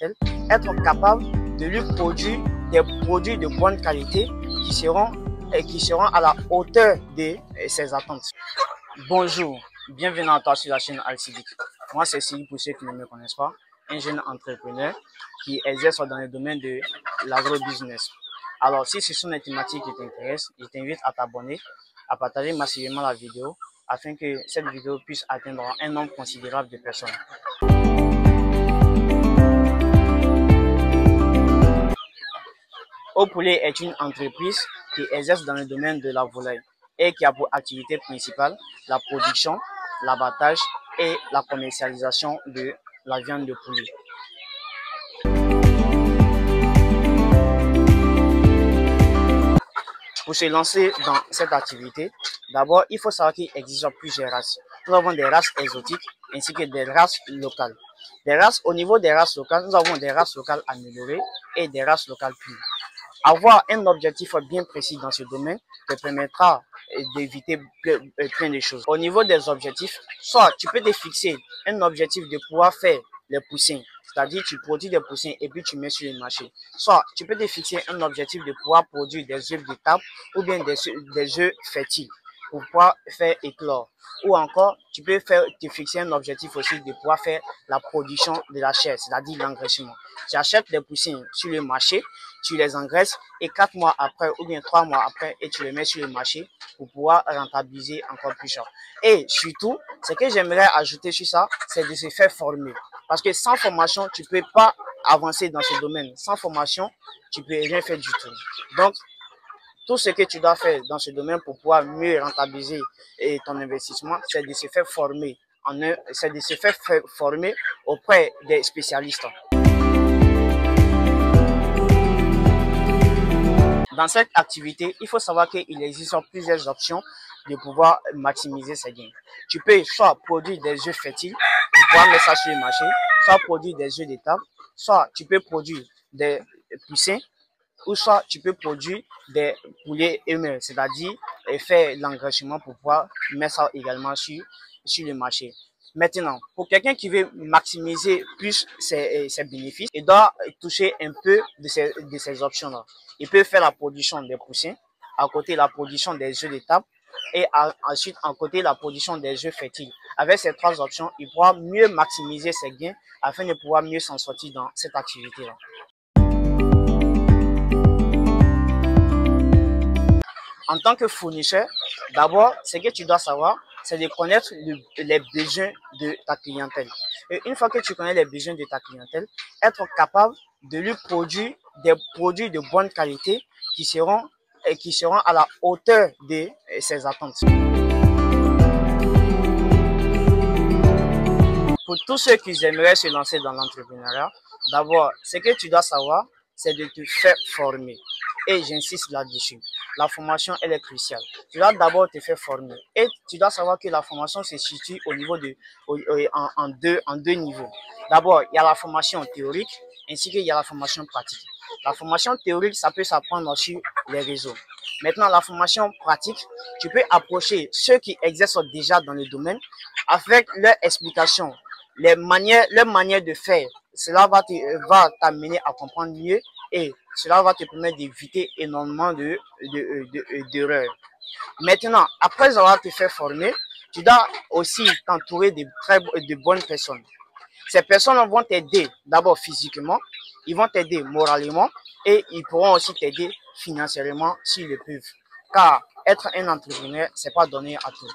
clientèle, être capable de lui produire des produits de bonne qualité qui seront à la hauteur de ses attentes. Bonjour, bienvenue à toi sur la chaîne Alcidic. Moi, c'est Sylvie pour ceux qui ne me connaissent pas, un jeune entrepreneur qui exerce dans le domaine de l'agrobusiness. Alors, si ce sont des thématiques qui t'intéressent, je t'invite à t'abonner, à partager massivement la vidéo afin que cette vidéo puisse atteindre un nombre considérable de personnes. Au Poulet est une entreprise qui exerce dans le domaine de la volaille et qui a pour activité principale la production, l'abattage et la commercialisation de la viande de poulet. Pour se lancer dans cette activité, d'abord, il faut savoir qu'il existe plusieurs races. Nous avons des races exotiques ainsi que des races locales. Au niveau des races locales, nous avons des races locales améliorées et des races locales pures. Avoir un objectif bien précis dans ce domaine te permettra d'éviter plein de choses. Au niveau des objectifs, soit tu peux te fixer un objectif de pouvoir faire les poussins, c'est-à-dire tu produis des poussins et puis tu mets sur le marché. Soit tu peux te fixer un objectif de pouvoir produire des œufs de table ou bien des œufs fertiles pour pouvoir faire éclore. Ou encore, tu peux te fixer un objectif aussi de pouvoir faire la production de la chair, c'est-à-dire l'engraissement. Tu achètes des poussins sur le marché, tu les engraisses et 4 mois après ou bien 3 mois après, et tu les mets sur le marché pour pouvoir rentabiliser encore plus cher. Et surtout, ce que j'aimerais ajouter sur ça, c'est de se faire former. Parce que sans formation, tu ne peux pas avancer dans ce domaine. Sans formation, tu ne peux rien faire du tout. Donc, tout ce que tu dois faire dans ce domaine pour pouvoir mieux rentabiliser ton investissement, c'est de se faire former. C'est de se faire former auprès des spécialistes. Dans cette activité, il faut savoir qu'il existe plusieurs options de pouvoir maximiser ses gains. Tu peux soit produire des œufs fertiles pour pouvoir mettre ça sur le marché, soit produire des œufs de table, soit tu peux produire des poussins, ou soit tu peux produire des poulets eux-mêmes, c'est-à-dire faire l'engraissement pour pouvoir mettre ça également sur le marché. Maintenant, pour quelqu'un qui veut maximiser plus ses bénéfices, il doit toucher un peu de ces options-là. Il peut faire la production des poussins, à côté la production des œufs de table et ensuite à côté la production des œufs fertiles. Avec ces 3 options, il pourra mieux maximiser ses gains afin de pouvoir mieux s'en sortir dans cette activité-là. En tant que fournisseur, d'abord, ce que tu dois savoir, c'est de connaître les besoins de ta clientèle. Et une fois que tu connais les besoins de ta clientèle, être capable de lui produire des produits de bonne qualité qui seront à la hauteur de ses attentes. Pour tous ceux qui aimeraient se lancer dans l'entrepreneuriat, d'abord, ce que tu dois savoir, c'est de te faire former. Et j'insiste là-dessus. La formation, elle est cruciale. Tu dois d'abord te faire former. Et tu dois savoir que la formation se situe au niveau en deux niveaux. D'abord, il y a la formation théorique ainsi qu'il y a la formation pratique. La formation théorique, ça peut s'apprendre sur les réseaux. Maintenant, la formation pratique, tu peux approcher ceux qui exercent déjà dans le domaine avec leur explication, leur manière de faire. Cela va t'amener à comprendre mieux et cela va te permettre d'éviter énormément d'erreurs. Maintenant, après avoir te fait former, tu dois aussi t'entourer de bonnes personnes. Ces personnes vont t'aider d'abord physiquement, ils vont t'aider moralement et ils pourront aussi t'aider financièrement s'ils le peuvent. Car être un entrepreneur, c'est pas donné à tout.